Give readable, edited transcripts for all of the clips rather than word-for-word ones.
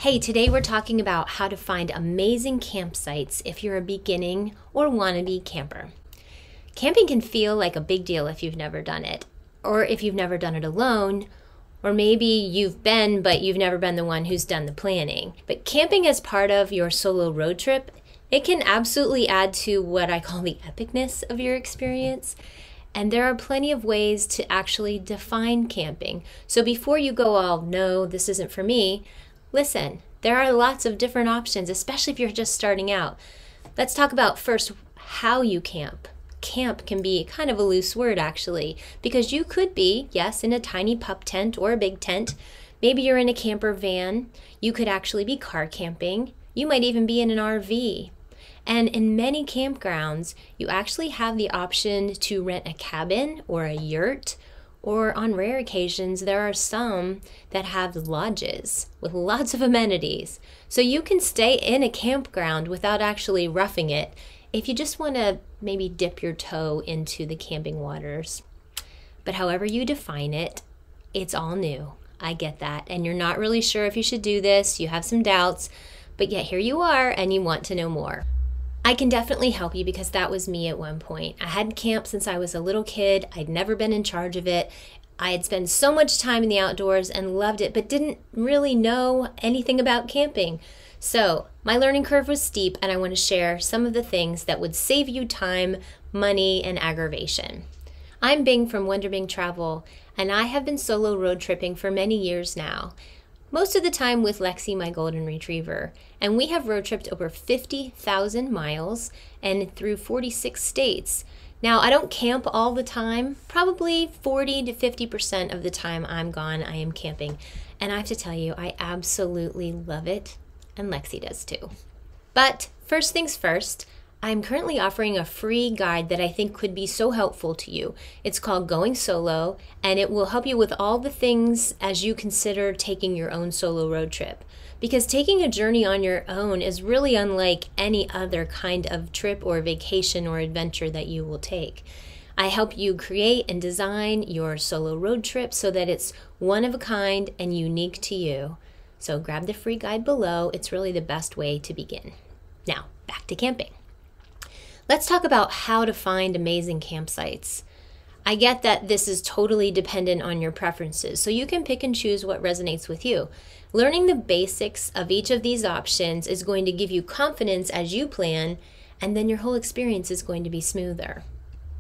Hey, today we're talking about how to find amazing campsites if you're a beginning or wannabe camper. Camping can feel like a big deal if you've never done it, or if you've never done it alone, or maybe you've been, but you've never been the one who's done the planning. But camping as part of your solo road trip, it can absolutely add to what I call the epicness of your experience. And there are plenty of ways to actually define camping. So before you go all, no, this isn't for me, listen, there are lots of different options, especially if you're just starting out. Let's talk about first how you camp. Camp can be kind of a loose word actually, because you could be, yes, in a tiny pup tent or a big tent. Maybe you're in a camper van. You could actually be car camping. You might even be in an RV. And in many campgrounds, you actually have the option to rent a cabin or a yurt, or on rare occasions, there are some that have lodges with lots of amenities. So you can stay in a campground without actually roughing it if you just want to maybe dip your toe into the camping waters. But however you define it, it's all new. I get that. And you're not really sure if you should do this. You have some doubts, but yet here you are and you want to know more. I can definitely help you because that was me at one point. I hadn't camped since I was a little kid. I'd never been in charge of it. I had spent so much time in the outdoors and loved it, but didn't really know anything about camping. So my learning curve was steep, and I want to share some of the things that would save you time, money, and aggravation. I'm Bing from WonderBing Travel, and I have been solo road tripping for many years now. Most of the time with Lexi, my golden retriever, and we have road tripped over 50,000 miles and through 46 states. Now, I don't camp all the time. Probably 40 to 50% of the time I'm gone, I am camping. And I have to tell you, I absolutely love it, and Lexi does too. But first things first, I'm currently offering a free guide that I think could be so helpful to you. It's called Going Solo, and it will help you with all the things as you consider taking your own solo road trip. Because taking a journey on your own is really unlike any other kind of trip or vacation or adventure that you will take. I help you create and design your solo road trip so that it's one of a kind and unique to you. So grab the free guide below. It's really the best way to begin. Now, back to camping. Let's talk about how to find amazing campsites. I get that this is totally dependent on your preferences, so you can pick and choose what resonates with you. Learning the basics of each of these options is going to give you confidence as you plan, and then your whole experience is going to be smoother.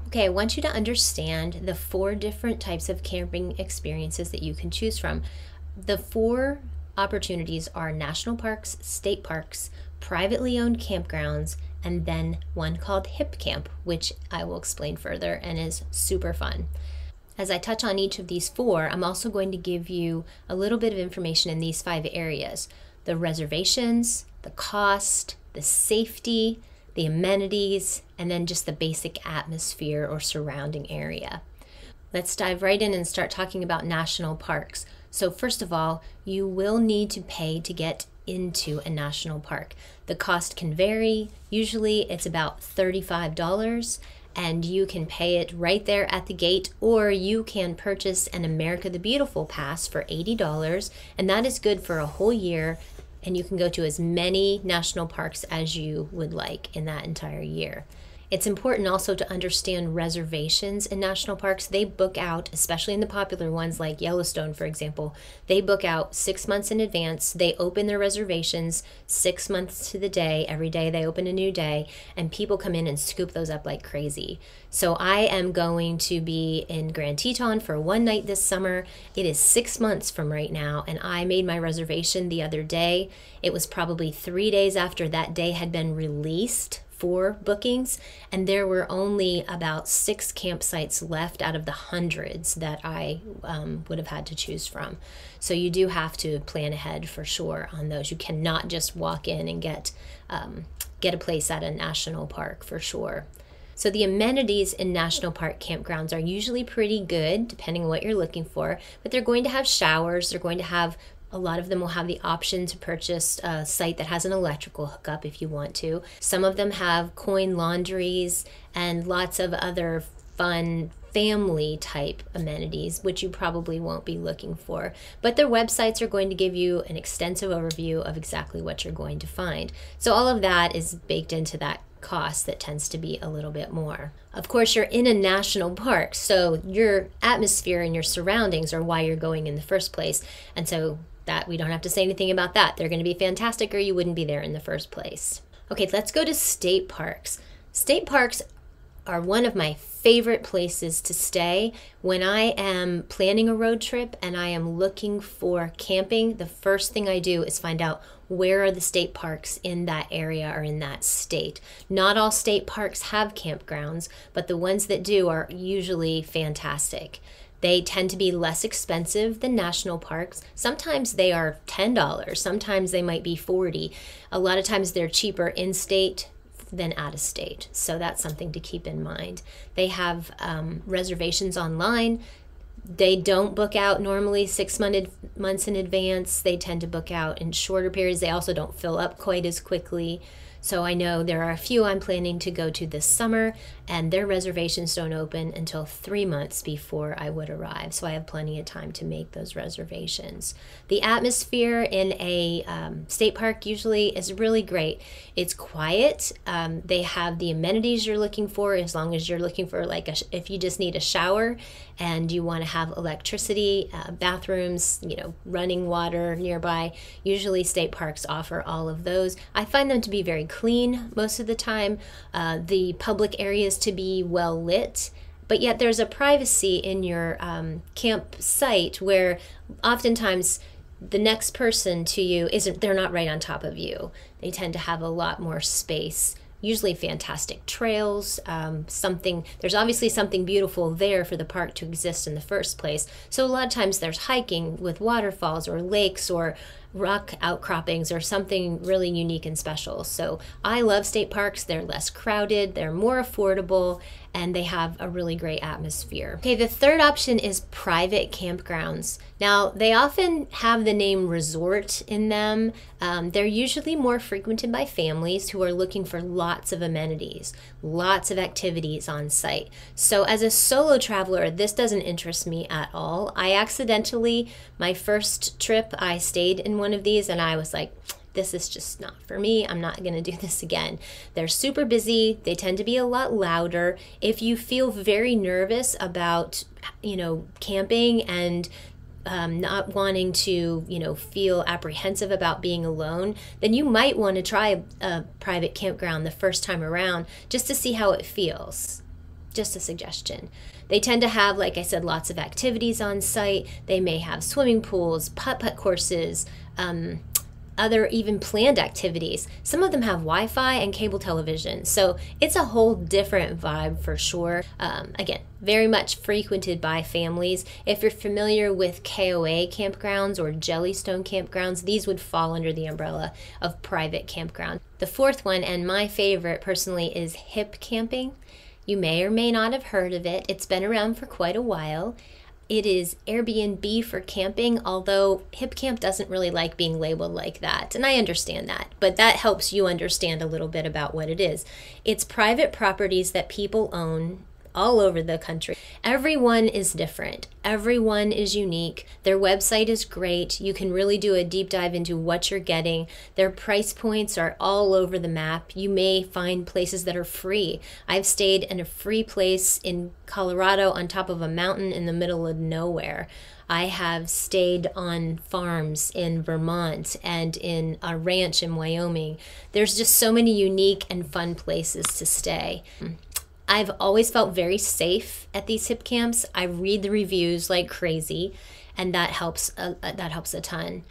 Okay, I want you to understand the 4 different types of camping experiences that you can choose from. The 4 opportunities are national parks, state parks, privately owned campgrounds, and then one called HipCamp, which I will explain further and is super fun. As I touch on each of these 4, I'm also going to give you a little bit of information in these 5 areas: the reservations, the cost, the safety, the amenities, and then just the basic atmosphere or surrounding area. Let's dive right in and start talking about national parks. So first of all, you will need to pay to get into a national park. The cost can vary. Usually it's about $35, and you can pay it right there at the gate, or you can purchase an America the Beautiful pass for $80, and that is good for a whole year, and you can go to as many national parks as you would like in that entire year. It's important also to understand reservations in national parks. They book out, especially in the popular ones like Yellowstone, for example, they book out 6 months in advance. They open their reservations 6 months to the day. Every day they open a new day, and people come in and scoop those up like crazy. So I am going to be in Grand Teton for one night this summer. It is 6 months from right now, and I made my reservation the other day. It was probably 3 days after that day had been released for bookings, and there were only about 6 campsites left out of the hundreds that I would have had to choose from. So you do have to plan ahead for sure on those. You cannot just walk in and get a place at a national park for sure. So the amenities in national park campgrounds are usually pretty good, depending on what you're looking for, but they're going to have showers. They're going to have A lot of them will have the option to purchase a site that has an electrical hookup if you want to. Some of them have coin laundries and lots of other fun family type amenities, which you probably won't be looking for. But their websites are going to give you an extensive overview of exactly what you're going to find. So all of that is baked into that cost that tends to be a little bit more. Of course, you're in a national park, so your atmosphere and your surroundings are why you're going in the first place. And so that we don't have to say anything about that. They're going to be fantastic or you wouldn't be there in the first place. Okay, let's go to state parks. State parks are one of my favorite places to stay. When I am planning a road trip and I am looking for camping, the first thing I do is find out where are the state parks in that area or in that state. Not all state parks have campgrounds, but the ones that do are usually fantastic. They tend to be less expensive than national parks. Sometimes they are $10, sometimes they might be $40. A lot of times they're cheaper in-state than out of state. So that's something to keep in mind. They have reservations online. They don't book out normally 6 months in advance. They tend to book out in shorter periods. They also don't fill up quite as quickly. So I know there are a few I'm planning to go to this summer, and their reservations don't open until 3 months before I would arrive. So I have plenty of time to make those reservations. The atmosphere in a state park usually is really great. It's quiet. They have the amenities you're looking for, as long as you're looking for if you just need a shower and you want to have electricity, bathrooms, running water nearby. Usually state parks offer all of those. I find them to be very clean most of the time. The public areas to be well lit, but yet there's a privacy in your campsite where oftentimes the next person to you they're not right on top of you. They tend to have a lot more space. Usually fantastic trails, there's obviously something beautiful there for the park to exist in the first place. So a lot of times there's hiking with waterfalls or lakes or rock outcroppings or something really unique and special. So I love state parks. They're less crowded, they're more affordable, and they have a really great atmosphere. Okay, the third option is private campgrounds. Now, they often have the name resort in them. They're usually more frequented by families who are looking for lots of amenities, lots of activities on site. So as a solo traveler, this doesn't interest me at all. My first trip, I stayed in one of these and I was like, this is just not for me. I'm not going to do this again. They're super busy. They tend to be a lot louder. If you feel very nervous about, camping and not wanting to, feel apprehensive about being alone, then you might want to try a private campground the first time around just to see how it feels. Just a suggestion. They tend to have, like I said, lots of activities on site. They may have swimming pools, putt-putt courses, other even planned activities. Some of them have Wi-Fi and cable television, so it's a whole different vibe for sure. Again, very much frequented by families. If you're familiar with KOA campgrounds or Jellystone campgrounds, these would fall under the umbrella of private campground. The fourth one, and my favorite personally, is HipCamping. You may or may not have heard of it. It's been around for quite a while. It is Airbnb for camping, although HipCamp doesn't really like being labeled like that, and I understand that, but that helps you understand a little bit about what it is. It's private properties that people own all over the country. Everyone is different. Everyone is unique. Their website is great. You can really do a deep dive into what you're getting. Their price points are all over the map. You may find places that are free. I've stayed in a free place in Colorado on top of a mountain in the middle of nowhere. I have stayed on farms in Vermont and in a ranch in Wyoming. There's just so many unique and fun places to stay. I've always felt very safe at these hip camps. I read the reviews like crazy, and that helps a ton.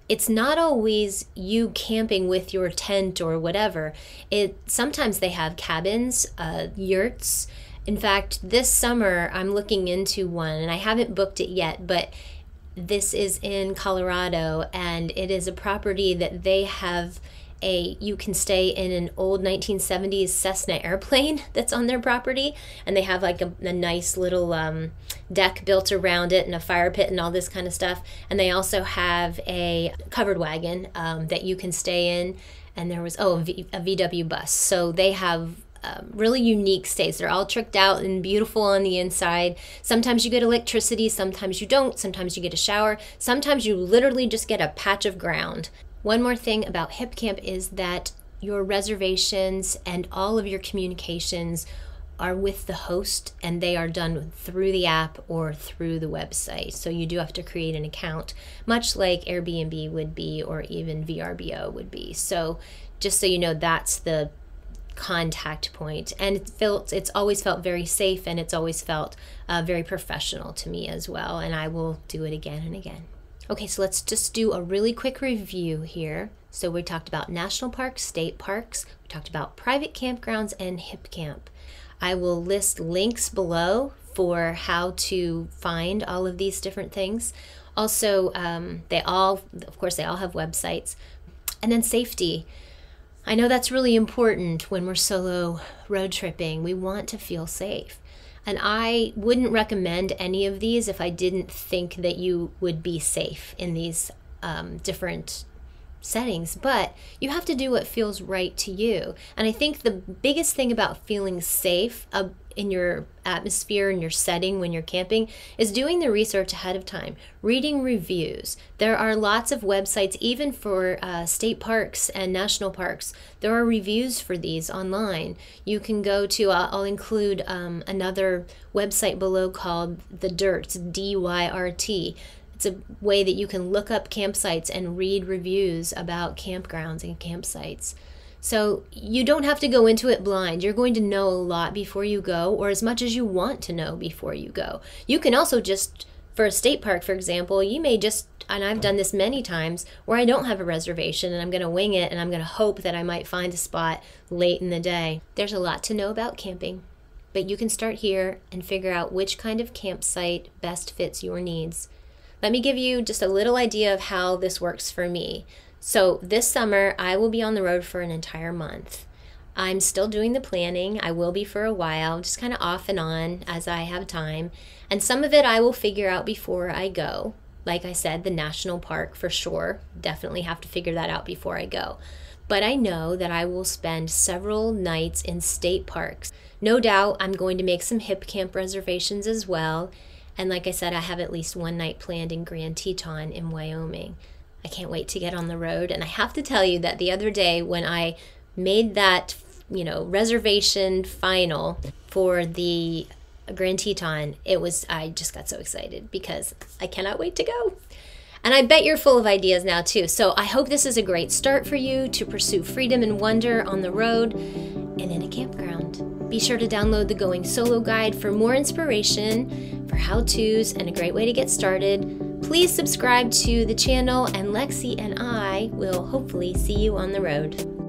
It's not always you camping with your tent or whatever. Sometimes they have cabins, yurts. In fact, this summer I'm looking into one, and I haven't booked it yet, but this is in Colorado, and it is a property that they have you can stay in an old 1970s Cessna airplane that's on their property, and they have like a nice little deck built around it and a fire pit and all this kind of stuff. And they also have a covered wagon that you can stay in, and there was a VW bus. So they have really unique stays. They're all tricked out and beautiful on the inside. Sometimes you get electricity, sometimes you don't, sometimes you get a shower, sometimes you literally just get a patch of ground. One more thing about HipCamp is that your reservations and all of your communications are with the host, and they are done through the app or through the website. So you do have to create an account, much like Airbnb would be or even VRBO would be. So just so you know, that's the contact point. And it's always felt very safe, and it's always felt very professional to me as well. And I will do it again and again. Okay, so let's just do a really quick review here. So we talked about national parks, state parks, we talked about private campgrounds, and HipCamp. I will list links below for how to find all of these different things. Also, they all have websites. And then safety. I know that's really important when we're solo road tripping. We want to feel safe. And I wouldn't recommend any of these if I didn't think that you would be safe in these different settings, but you have to do what feels right to you. And I think the biggest thing about feeling safe in your atmosphere and your setting when you're camping is doing the research ahead of time, reading reviews. There are lots of websites, even for state parks and national parks. There are reviews for these online. You can go to, I'll include another website below called The Dyrt, it's DYRT. It's a way that you can look up campsites and read reviews about campgrounds and campsites. So you don't have to go into it blind. You're going to know a lot before you go, or as much as you want to know before you go. You can also just, for a state park, for example, you may just, and I've done this many times, where I don't have a reservation and I'm going to wing it and I'm going to hope that I might find a spot late in the day. There's a lot to know about camping, but you can start here and figure out which kind of campsite best fits your needs. Let me give you just a little idea of how this works for me. So this summer, I will be on the road for an entire month. I'm still doing the planning. I will be for a while, just kind of off and on as I have time. And some of it I will figure out before I go. Like I said, the national park for sure. Definitely have to figure that out before I go. But I know that I will spend several nights in state parks. No doubt I'm going to make some HipCamp reservations as well. And like I said, I have at least one night planned in Grand Teton in Wyoming. I can't wait to get on the road. And I have to tell you that the other day when I made that, reservation final for the Grand Teton, I just got so excited because I cannot wait to go. And I bet you're full of ideas now too. So I hope this is a great start for you to pursue freedom and wonder on the road and in a campground. Be sure to download the Going Solo Guide for more inspiration, for how-tos, and a great way to get started. Please subscribe to the channel, and Lexi and I will hopefully see you on the road.